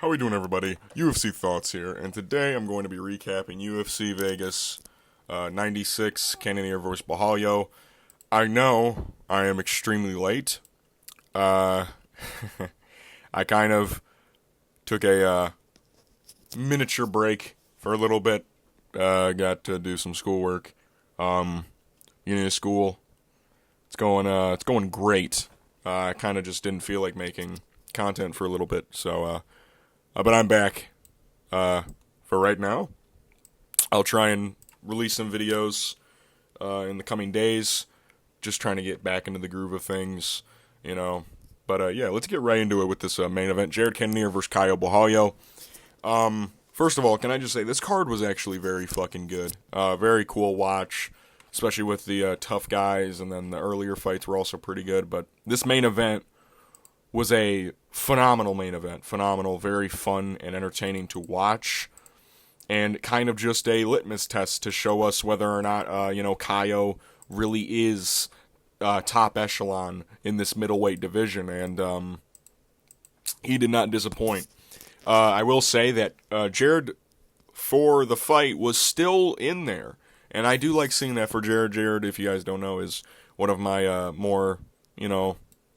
How we doing, everybody? UFC Thoughts here, and today I'm going to be recapping UFC Vegas 96, Cannonier vs. Bahalio. I know I am extremely late. Uh, I kind of took a miniature break for a little bit. Got to do some schoolwork. Uni school. It's going great. I kind of just didn't feel like making content for a little bit, so but I'm back for right now. I'll try and release some videos in the coming days. Just trying to get back into the groove of things, you know. But yeah, let's get right into it with this main event. Jared Cannonier versus Caio Borralho. First of all, can I just say, this card was actually very fucking good. Very cool watch, especially with the tough guys, and then the earlier fights were also pretty good. But this main event was a phenomenal main event. Phenomenal, very fun and entertaining to watch. And kind of just a litmus test to show us whether or not, Caio really is top echelon in this middleweight division. And he did not disappoint. I will say that Jared, for the fight, was still in there. And I do like seeing that for Jared. Jared, if you guys don't know, is one of my more,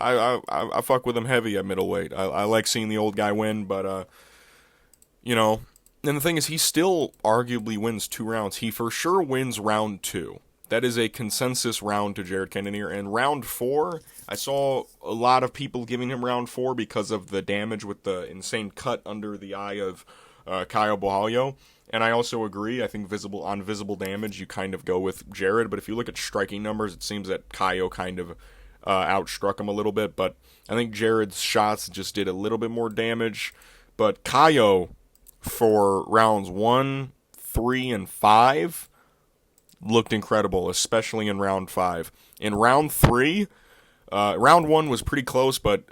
I fuck with him heavy at middleweight. I like seeing the old guy win, but, and the thing is, he still arguably wins 2 rounds. He for sure wins round 2. That is a consensus round to Jared Cannonier. And round 4, I saw a lot of people giving him round 4 because of the damage with the insane cut under the eye of Caio Borralho. And I also agree. I think on visible damage, you kind of go with Jared. But if you look at striking numbers, it seems that Caio kind of outstruck him a little bit. But I think Jared's shots just did a little bit more damage. But Caio, for rounds 1, 3, and 5, looked incredible, especially in round 5. In round 3, round 1 was pretty close, but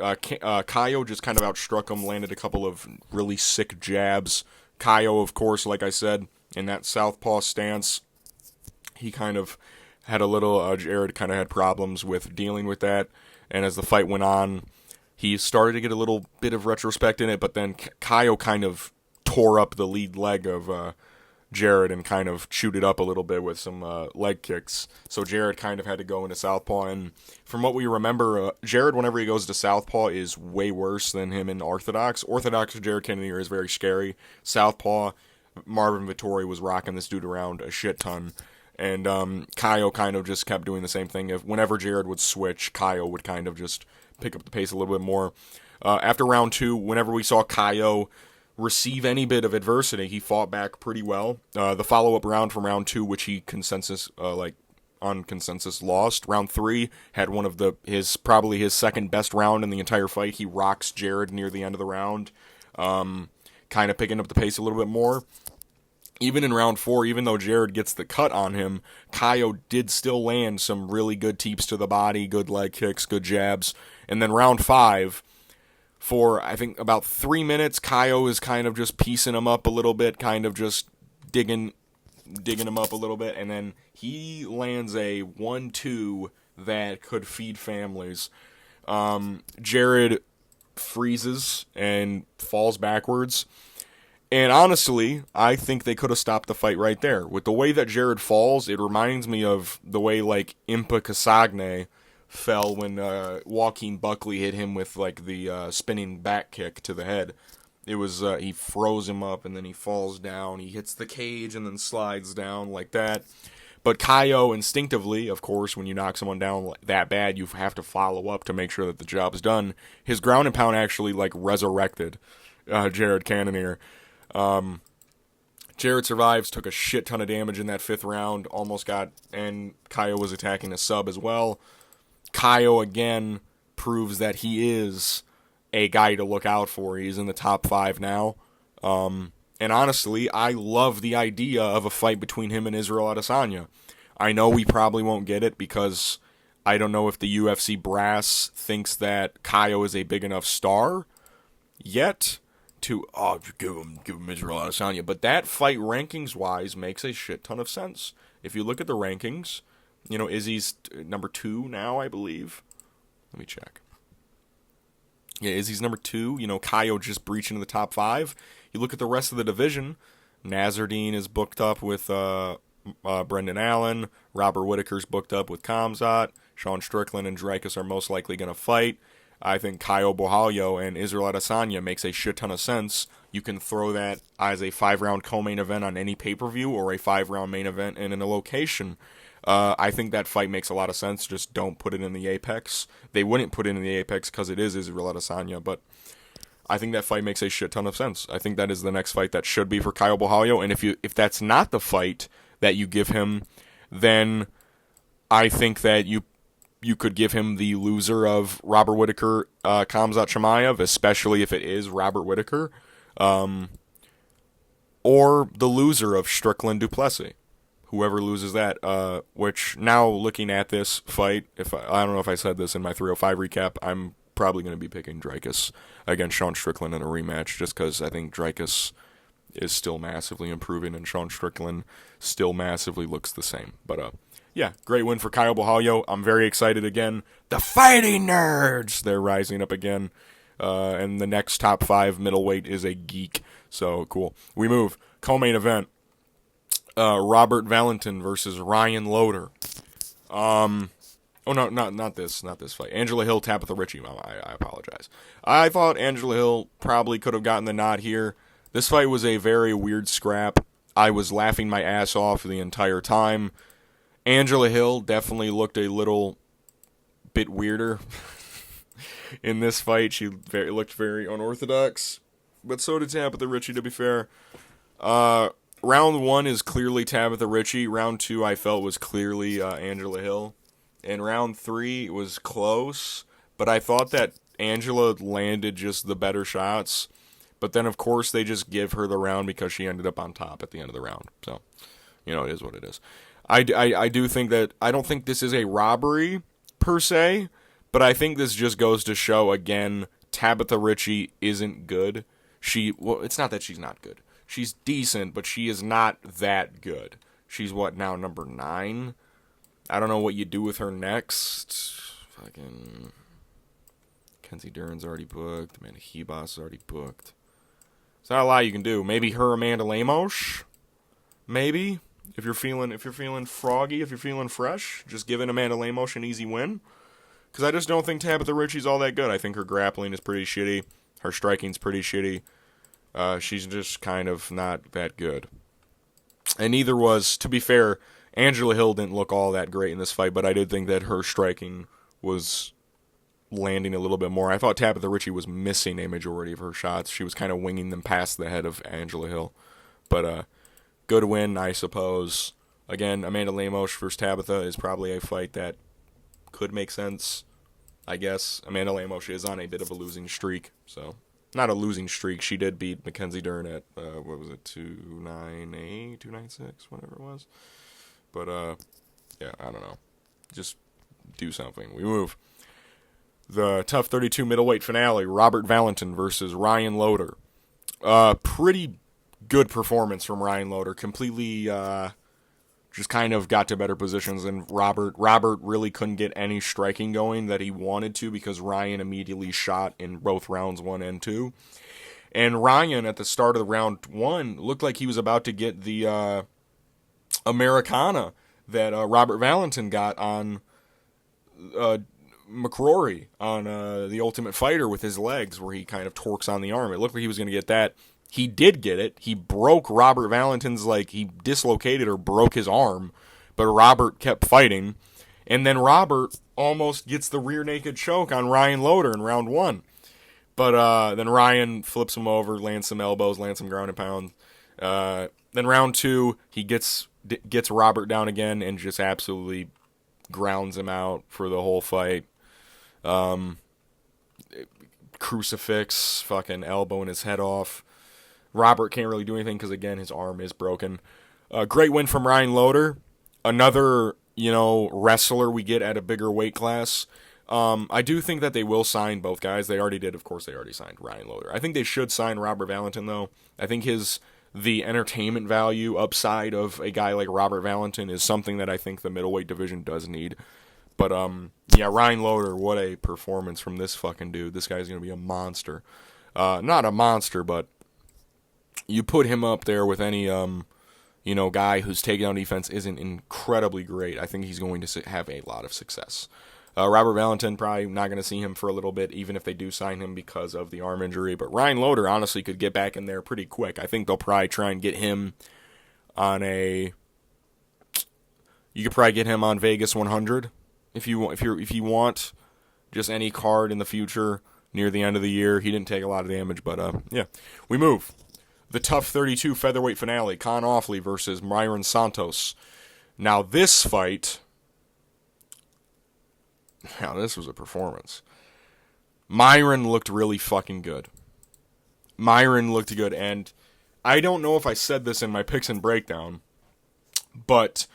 Caio just kind of outstruck him, landed a couple of really sick jabs. Caio, of course, like I said, in that southpaw stance, he kind of had a little, Jared kind of had problems with dealing with that, and as the fight went on, he started to get a little bit of retrospect in it, but then Caio kind of tore up the lead leg of Jared and kind of chewed it up a little bit with some leg kicks. So Jared kind of had to go into southpaw, and from what we remember, Jared, whenever he goes to southpaw, is way worse than him in orthodox. Orthodox Jared Cannonier is very scary. Southpaw, Marvin Vettori was rocking this dude around a shit ton, and Caio kind of just kept doing the same thing. Whenever Jared would switch, Caio would kind of just pick up the pace a little bit more. After round 2, whenever we saw Caio receive any bit of adversity, he fought back pretty well. The follow-up round from round 2, which he on consensus lost. Round 3 had one of probably his second best round in the entire fight. He rocks Jared near the end of the round, kind of picking up the pace a little bit more. Even in round 4, even though Jared gets the cut on him, Caio did still land some really good teeps to the body, good leg kicks, good jabs. And then round 5, for, I think, about 3 minutes, Caio is kind of just piecing him up a little bit, kind of just digging him up a little bit, and then he lands a 1-2 that could feed families. Jared freezes and falls backwards, and honestly, I think they could have stopped the fight right there. With the way that Jared falls, it reminds me of the way, like, Impa Casagne fell when Joaquin Buckley hit him with like the spinning back kick to the head. It was he froze him up, and then he falls down. He hits the cage and then slides down like that. But Caio, instinctively, of course, when you knock someone down that bad, you have to follow up to make sure that the job's done. His ground and pound actually like resurrected Jared Cannonier. Jared survives, took a shit ton of damage in that 5th round, and Caio was attacking a sub as well. Caio, again, proves that he is a guy to look out for. He's in the top 5 now. And honestly, I love the idea of a fight between him and Israel Adesanya. I know we probably won't get it because I don't know if the UFC brass thinks that Caio is a big enough star yet to give him Israel Adesanya. But that fight, rankings-wise, makes a shit ton of sense. If you look at the rankings, Izzy's number 2 now, I believe. Let me check. Yeah, Izzy's number 2. You know, Caio just breaching the top 5. You look at the rest of the division. Nazardine is booked up with Brendan Allen. Robert Whittaker's booked up with Khamzat. Sean Strickland and Dreykus are most likely going to fight. I think Caio Borralho and Israel Adesanya makes a shit ton of sense. You can throw that as a 5-round co-main event on any pay-per-view or a 5-round main event in a location. I think that fight makes a lot of sense. Just don't put it in the Apex. They wouldn't put it in the Apex because it is Israel Adesanya, but I think that fight makes a shit ton of sense. I think that is the next fight that should be for Caio Borralho, and if that's not the fight that you give him, then I think that you could give him the loser of Robert Whittaker, Khamzat Chimaev, especially if it is Robert Whittaker, or the loser of Strickland Duplessis. Whoever loses that, which now looking at this fight, I don't know if I said this in my 305 recap, I'm probably going to be picking Dreykus against Sean Strickland in a rematch, just because I think Dreykus is still massively improving and Sean Strickland still massively looks the same. But yeah, great win for Caio Borralho. I'm very excited again. The Fighting Nerds, they're rising up again. And the next top 5 middleweight is a geek. So cool. We move. Co-main event. Robert Valentin versus Ryan Loder. Oh no, not this fight. Angela Hill, Tabatha Ritchie. I apologize. I thought Angela Hill probably could have gotten the nod here. This fight was a very weird scrap. I was laughing my ass off the entire time. Angela Hill definitely looked a little bit weirder in this fight. She looked very unorthodox, but so did Tabatha Ritchie, to be fair. Round 1 is clearly Tabatha Ritchie. Round 2 I felt was clearly Angela Hill. And round 3 was close, but I thought that Angela landed just the better shots. But then, of course, they just give her the round because she ended up on top at the end of the round. So, you know, it is what it is. I do think that, I don't think this is a robbery, per se, but I think this just goes to show, again, Tabatha Ritchie isn't good. Well, it's not that she's not good. She's decent, but she is not that good. She's, what, now, number 9? I don't know what you do with her next. Fucking Kenzie Duran's already booked. Amanda Hebos is already booked. There's not a lot you can do. Maybe her Amanda Lemos. Maybe. If you're feeling froggy, if you're feeling fresh, just giving Amanda Lemos an easy win. Because I just don't think Tabatha Ritchie's all that good. I think her grappling is pretty shitty. Her striking's pretty shitty. She's just kind of not that good. And neither was, to be fair, Angela Hill didn't look all that great in this fight, but I did think that her striking was landing a little bit more. I thought Tabatha Ritchie was missing a majority of her shots. She was kind of winging them past the head of Angela Hill. But good win, I suppose. Again, Amanda Lemos versus Tabatha is probably a fight that could make sense, I guess. Amanda Lemos is on a bit of a losing streak, so not a losing streak. She did beat Mackenzie Dern at, 298, 296, whatever it was. But, yeah, I don't know. Just do something. We move. The TUF 32 middleweight finale, Robert Valentin versus Ryan Loder. Pretty good performance from Ryan Loder. Completely just kind of got to better positions than Robert. Robert really couldn't get any striking going that he wanted to because Ryan immediately shot in both rounds 1 and 2. And Ryan, at the start of the round 1, looked like he was about to get the Americana that Robert Valentin got on McCrory on The Ultimate Fighter with his legs, where he kind of torques on the arm. It looked like he was going to get that. He did get it. He broke Robert Valentin's, he dislocated or broke his arm, but Robert kept fighting. And then Robert almost gets the rear naked choke on Ryan Loder in round 1. But then Ryan flips him over, lands some elbows, lands some ground and pound. Then round 2, he gets Robert down again and just absolutely grounds him out for the whole fight. Crucifix, fucking elbowing his head off. Robert can't really do anything because, again, his arm is broken. Great win from Ryan Loder. Another, wrestler we get at a bigger weight class. I do think that they will sign both guys. They already did. Of course, they already signed Ryan Loder. I think they should sign Robert Valentin, though. I think the entertainment value upside of a guy like Robert Valentin is something that I think the middleweight division does need. But, yeah, Ryan Loder, what a performance from this fucking dude. This guy's going to be a monster. Not a monster, but you put him up there with any, guy whose takedown defense isn't incredibly great. I think he's going to have a lot of success. Robert Valentin, probably not going to see him for a little bit, even if they do sign him because of the arm injury. But Ryan Loder, honestly, could get back in there pretty quick. I think they'll probably try and get him on a... You could probably get him on Vegas 100 if you want just any card in the future near the end of the year. He didn't take a lot of damage, but yeah. We move. The TUF 32 featherweight finale, Con Offley versus Myron Santos. Now this fight... Now, this was a performance. Myron looked really fucking good. Myron looked good, and I don't know if I said this in my picks and breakdown, but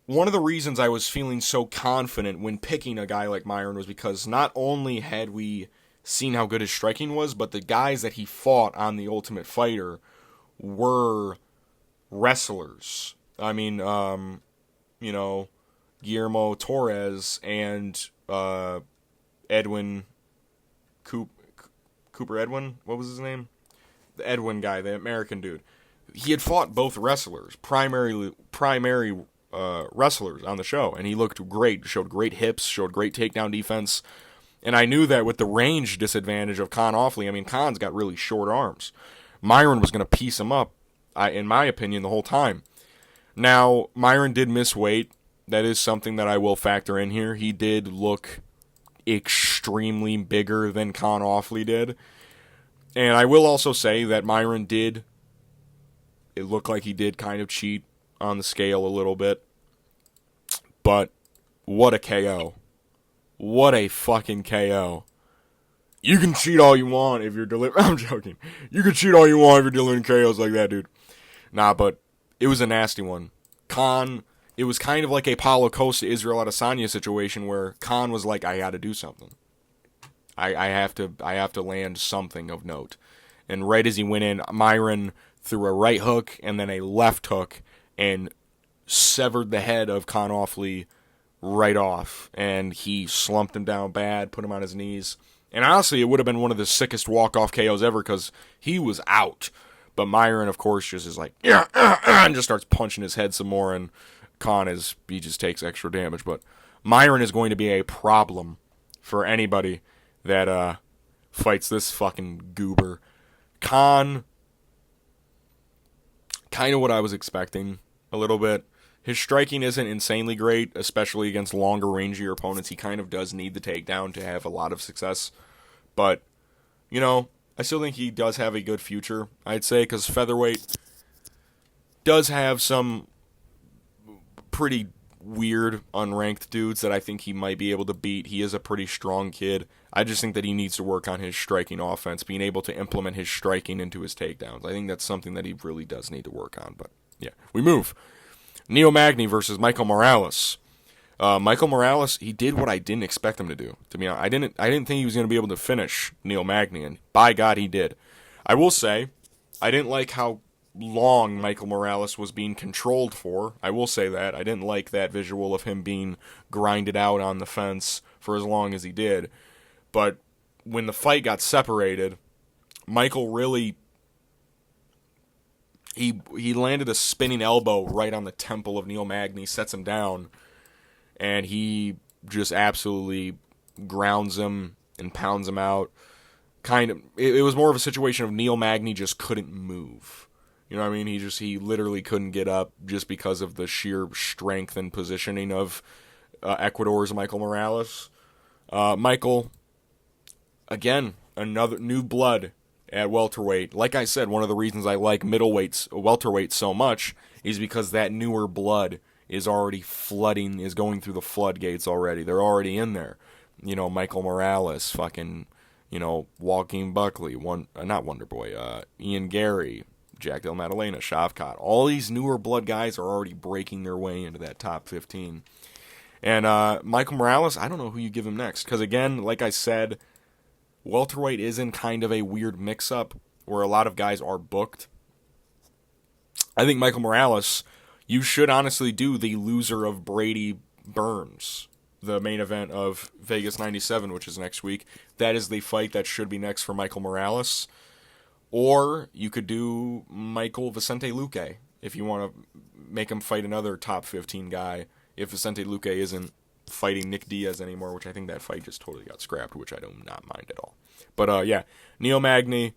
one of the reasons I was feeling so confident when picking a guy like Myron was because not only had we seen how good his striking was, but the guys that he fought on The Ultimate Fighter were wrestlers. I mean, Guillermo Torres and Edwin Cooper Edwin, what was his name? The Edwin guy, the American dude. He had fought both wrestlers, primary wrestlers on the show, and he looked great, showed great hips, showed great takedown defense, and I knew that with the range disadvantage of Con Offley, I mean, Con's got really short arms. Myron was going to piece him up, in my opinion, the whole time. Now, Myron did miss weight. That is something that I will factor in here. He did look extremely bigger than Con Offley did. And I will also say that Myron it looked like he did kind of cheat on the scale a little bit. But what a KO. What a fucking KO. You can cheat all you want if you're delivering... I'm joking. You can cheat all you want if you're delivering KOs like that, dude. Nah, but it was a nasty one. It was kind of like a Paulo Costa, Israel Adesanya situation where Khan was like, I got to do something. I have to land something of note. And right as he went in, Myron threw a right hook and then a left hook and severed the head of Con Offley right off. And he slumped him down bad, put him on his knees. And honestly, it would have been one of the sickest walk-off KOs ever because he was out. But Myron, of course, just is like, and just starts punching his head some more, and he just takes extra damage. But Myron is going to be a problem for anybody that fights this fucking goober. Con, kind of what I was expecting a little bit. His striking isn't insanely great, especially against longer, rangier opponents. He kind of does need the takedown to have a lot of success. But, I still think he does have a good future, I'd say, because featherweight does have some pretty weird, unranked dudes that I think he might be able to beat. He is a pretty strong kid. I just think that he needs to work on his striking offense, being able to implement his striking into his takedowns. I think that's something that he really does need to work on. But, yeah, we move. Neil Magny versus Michael Morales. Michael Morales, he did what I didn't expect him to do. To be honest, I didn't think he was going to be able to finish Neil Magny, and by God, he did. I will say, I didn't like how long Michael Morales was being controlled for. I will say that. I didn't like that visual of him being grinded out on the fence for as long as he did. But when the fight got separated, Michael really... He landed a spinning elbow right on the temple of Neil Magny, sets him down, and he just absolutely grounds him and pounds him out. It was more of a situation of Neil Magny just couldn't move. You know what I mean? He literally couldn't get up just because of the sheer strength and positioning of Ecuador's Michael Morales. Michael, again, another new blood at welterweight. Like I said, one of the reasons I like welterweights so much is because that newer blood is already is going through the floodgates already. They're already in there. Michael Morales, fucking, Joaquin Buckley, not Wonderboy, Ian Gary, Jack Del Maddalena, Shavkat. All these newer blood guys are already breaking their way into that top 15. And Michael Morales, I don't know who you give him next. Because again, like I said, welterweight is in kind of a weird mix-up where a lot of guys are booked. I think Michael Morales, you should honestly do the loser of Brady Burns. the main event of Vegas 97, which is next week. That is the fight that should be next for Michael Morales. Or you could do Michael Vicente Luque if you want to make him fight another top 15 guy. If Vicente Luque isn't fighting Nick Diaz anymore, which I think that fight just totally got scrapped, which I do not mind at all. But yeah, Neil Magny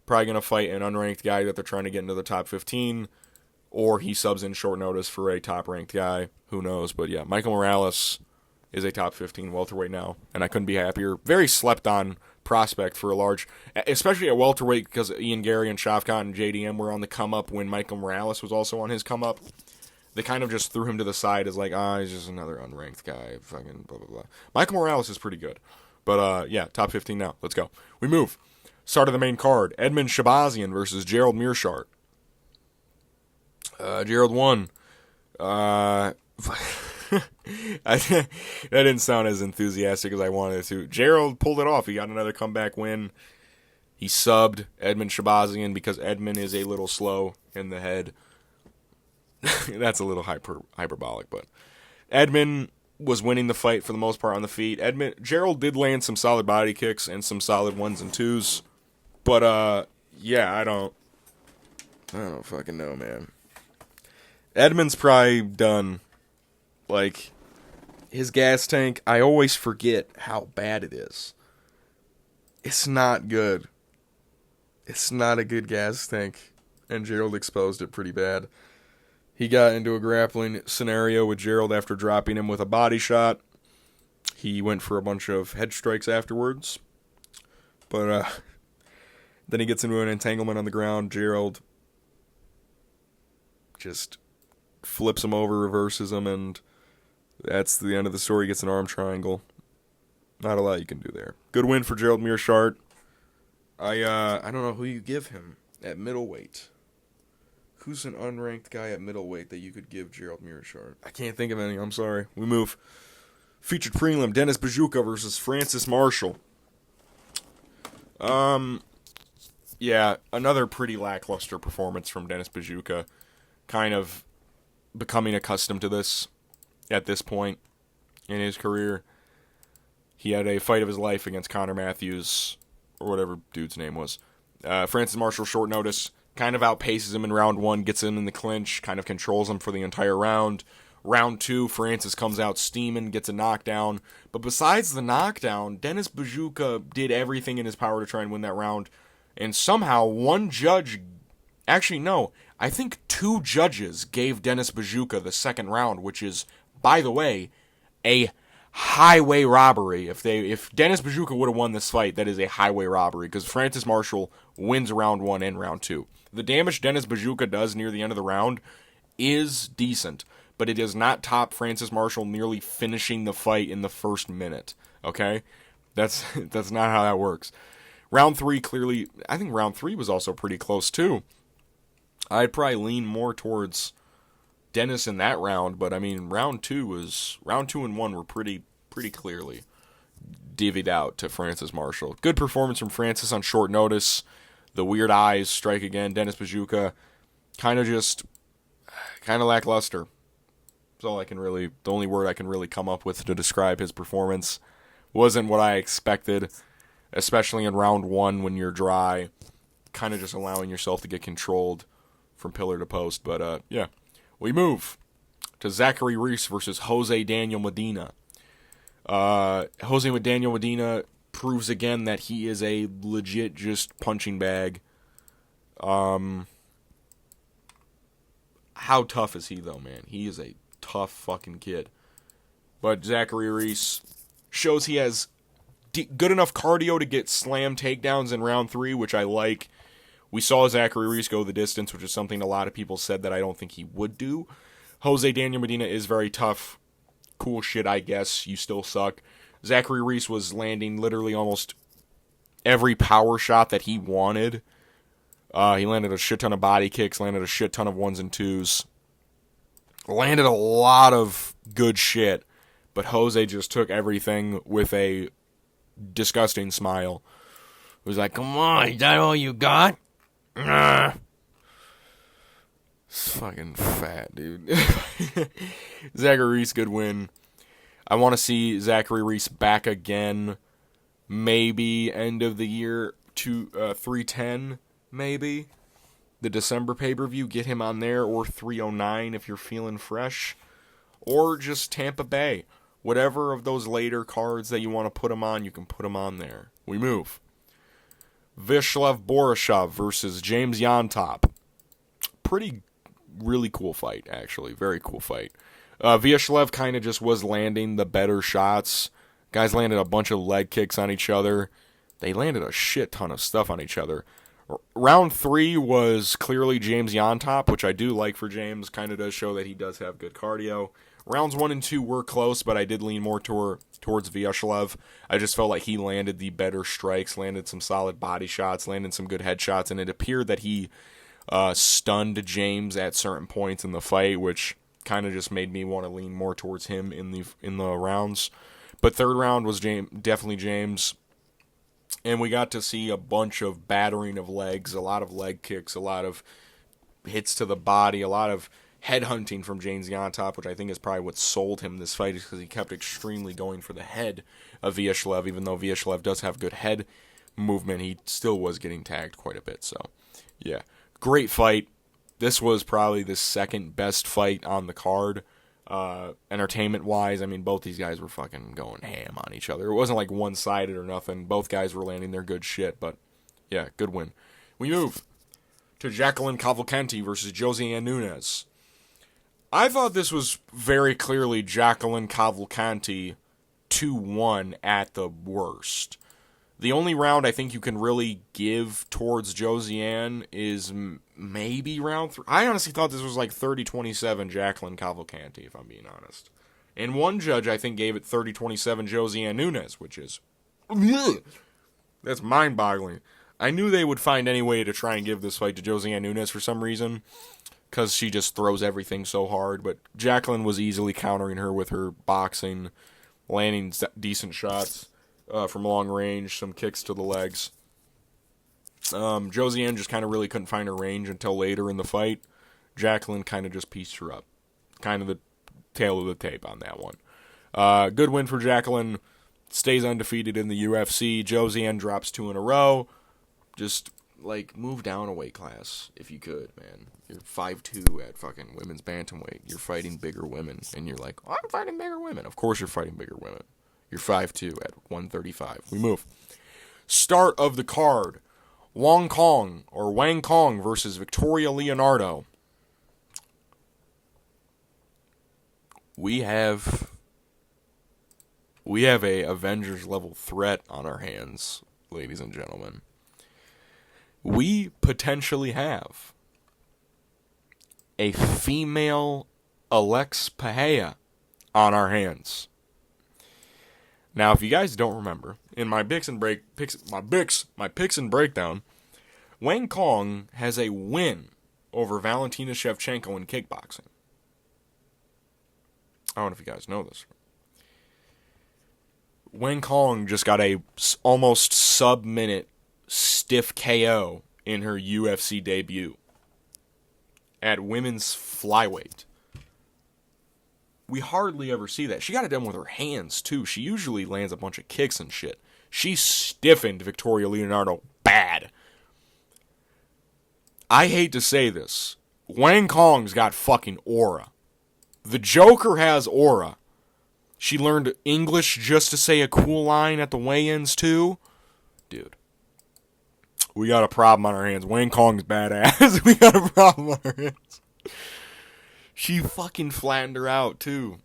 probably going to fight an unranked guy that they're trying to get into the top 15, or he subs in short notice for a top-ranked guy. Who knows? But yeah, Michael Morales is a top 15 welterweight now, and I couldn't be happier. Very slept-on prospect for a large, especially at welterweight, because Ian Gary and Shavkat and JDM were on the come-up when Michael Morales was also on his come-up. They kind of just threw him to the side as like, he's just another unranked guy, fucking blah, blah, blah. Michael Morales is pretty good. But yeah, top 15 now. Let's go. We move. Start of the main card. Edmund Shabazian versus Gerald Mearshart. Gerald won. That didn't sound as enthusiastic as I wanted it to. Gerald pulled it off. He got another comeback win. He subbed Edmund Shabazian because Edmund is a little slow in the head. That's a little hyperbolic, but Edmund was winning the fight for the most part on the feet. Gerald did land some solid body kicks and some solid 1s and 2s, but yeah, I don't fucking know, man. Edmund's probably done. Like, his gas tank, I always forget how bad it is. It's not good. It's not a good gas tank, and Gerald exposed it pretty bad. He got into a grappling scenario with Gerald after dropping him with a body shot. He went for a bunch of head strikes afterwards. But then he gets into an entanglement on the ground. Gerald just flips him over, reverses him, and that's the end of the story. He gets an arm triangle. Not a lot you can do there. Good win for Gerald Mearshart. I don't know who you give him at middleweight. Who's an unranked guy at middleweight that you could give Gerald Mearshart? I can't think of any. I'm sorry. We move. Featured prelim, Dennis Bajuka versus Francis Marshall. Yeah, another pretty lackluster performance from Dennis Bajuka. Kind of becoming accustomed to this at this point in his career. He had a fight of his life against Connor Matthews, or whatever dude's name was. Francis Marshall, short notice, kind of outpaces him in round 1, gets him in the clinch, kind of controls him for the entire round. Round 2, Francis comes out steaming, gets a knockdown. But besides the knockdown, Dennis Bajuka did everything in his power to try and win that round. And somehow one judge, actually no, I think 2 judges gave Dennis Bajuka the second round, which is, by the way, a highway robbery. If Dennis Bajuka would have won this fight, that is a highway robbery, because Francis Marshall wins round 1 and round 2. The damage Dennis Bajuka does near the end of the round is decent, but it does not top Francis Marshall nearly finishing the fight in the first minute. Okay? That's not how that works. Round 3, clearly, I think round 3 was also pretty close too. I'd probably lean more towards Dennis in that round, but I mean, round 2 and 1 were pretty clearly divvied out to Francis Marshall. Good performance from Francis on short notice. The weird eyes strike again. Dennis Bajuka, kind of lackluster. That's all the only word I can really come up with to describe his performance. Wasn't what I expected, especially in round 1 when you're dry, kind of just allowing yourself to get controlled from pillar to post. But yeah. We move to Zachary Reese versus Jose Daniel Medina. Jose Daniel Medina proves again that he is a legit just punching bag. How tough is he, though, man? He is a tough fucking kid. But Zachary Reese shows he has good enough cardio to get slam takedowns in round 3, which I like. We saw Zachary Reese go the distance, which is something a lot of people said that I don't think he would do. Jose Daniel Medina is very tough. Cool shit, I guess. You still suck. Zachary Reese was landing literally almost every power shot that he wanted. He landed a shit ton of body kicks, landed a shit ton of 1s and 2s. Landed a lot of good shit, but Jose just took everything with a disgusting smile. He was like, come on, is that all you got? It's fucking fat, dude. Zachary Reese, good win. I want to see Zachary Reese back again. Maybe end of the year to 310, maybe. The December pay-per-view, get him on there, or 309 if you're feeling fresh. Or just Tampa Bay. Whatever of those later cards that you want to put him on, you can put him on there. We move. Vyacheslav Borisov versus James Yontop. Really cool fight, actually. Very cool fight. Vyacheslav kind of just was landing the better shots. Guys landed a bunch of leg kicks on each other. They landed a shit ton of stuff on each other. Round 3 was clearly James Yontop, which I do like for James. Kind of does show that he does have good cardio. Rounds 1 and 2 were close, but I did lean more towards Vyacheslav. I just felt like he landed the better strikes, landed some solid body shots, landed some good headshots, and it appeared that he stunned James at certain points in the fight, which kind of just made me want to lean more towards him in the rounds. But third round was definitely James. And we got to see a bunch of battering of legs, a lot of leg kicks, a lot of hits to the body, a lot of headhunting from James Yontop, which I think is probably what sold him this fight, is because he kept extremely going for the head of Vyacheslav. Even though Vyacheslav does have good head movement, he still was getting tagged quite a bit. So, yeah, great fight. This was probably the second best fight on the card. Entertainment-wise, I mean, both these guys were fucking going ham on each other. It wasn't like one-sided or nothing. Both guys were landing their good shit, but yeah, good win. We move to Jacqueline Cavalcanti versus Josiane Nunes. I thought this was very clearly Jacqueline Cavalcanti 2-1 at the worst. The only round I think you can really give towards Josiane is maybe round 3. I honestly thought this was like 30-27 Jacqueline Cavalcanti, if I'm being honest. And one judge, I think, gave it 30-27 Josiane Nunes, which is... that's mind-boggling. I knew they would find any way to try and give this fight to Josiane Nunes for some reason, because she just throws everything so hard. But Jacqueline was easily countering her with her boxing, landing decent shots. From long range, some kicks to the legs. Josiane just kind of really couldn't find her range until later in the fight. Jacqueline kind of just pieced her up. Kind of the tail of the tape on that one. Good win for Jacqueline. Stays undefeated in the UFC. Josiane drops 2 in a row. Just, like, move down a weight class if you could, man. You're 5'2" at fucking women's bantamweight. You're fighting bigger women. And you're like, oh, I'm fighting bigger women. Of course you're fighting bigger women. You're 5'2" at 135. We move. Start of the card. Wang Kong versus Victoria Leonardo. We have a Avengers level threat on our hands, ladies and gentlemen. We potentially have a female Alex Pereira on our hands. Now, if you guys don't remember, in my picks and breakdown, Wang Kong has a win over Valentina Shevchenko in kickboxing. I don't know if you guys know this. Wang Kong just got a almost sub-minute stiff KO in her UFC debut at women's flyweight. We hardly ever see that. She got it done with her hands, too. She usually lands a bunch of kicks and shit. She stiffened Victoria Leonardo bad. I hate to say this. Wang Kong's got fucking aura. The Joker has aura. She learned English just to say a cool line at the weigh-ins, too. Dude. We got a problem on our hands. Wang Kong's badass. We got a problem on our hands. She fucking flattened her out, too.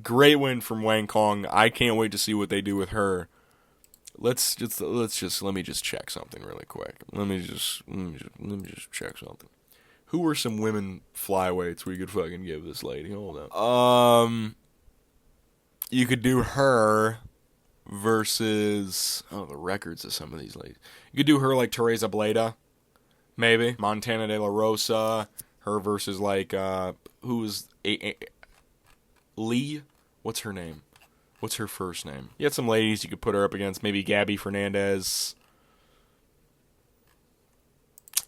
Great win from Wang Kong. I can't wait to see what they do with her. Let me just check something really quick. Let me just check something. Who are some women flyweights we could fucking give this lady? Hold on. You could do her versus the records of some of these ladies. You could do her like Teresa Bleda, maybe Montana De La Rosa. Her versus like who's Lee? What's her name? What's her first name? You had some ladies you could put her up against. Maybe Gabby Fernandez.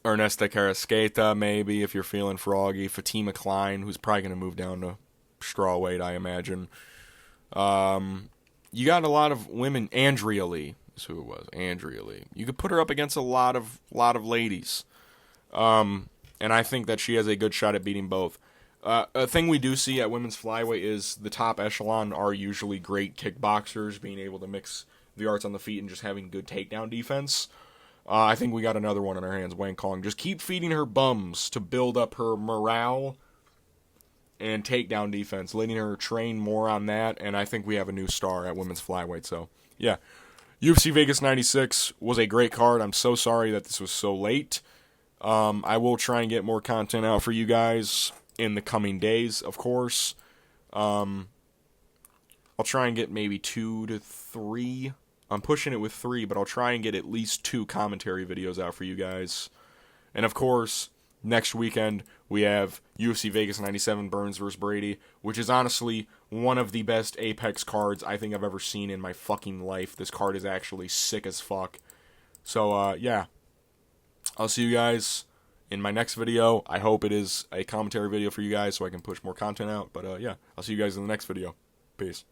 Ernesta Carrasqueta, maybe, if you're feeling froggy. Fatima Klein, who's probably going to move down to strawweight, I imagine. You got a lot of women. Andrea Lee is who it was. Andrea Lee. You could put her up against a lot of ladies. And I think that she has a good shot at beating both. A thing we do see at women's flyweight is the top echelon are usually great kickboxers, being able to mix the arts on the feet and just having good takedown defense. I think we got another one in our hands, Wang Kong. Just keep feeding her bums to build up her morale and takedown defense, letting her train more on that, and I think we have a new star at women's flyweight. So, yeah. UFC Vegas 96 was a great card. I'm so sorry that this was so late. I will try and get more content out for you guys in the coming days, of course. I'll try and get maybe 2 to 3. I'm pushing it with 3, but I'll try and get at least 2 commentary videos out for you guys. And of course, next weekend we have UFC Vegas 97 Burns vs. Brady, which is honestly one of the best Apex cards I think I've ever seen in my fucking life. This card is actually sick as fuck. So, yeah. I'll see you guys in my next video. I hope it is a commentary video for you guys so I can push more content out. But, yeah, I'll see you guys in the next video. Peace.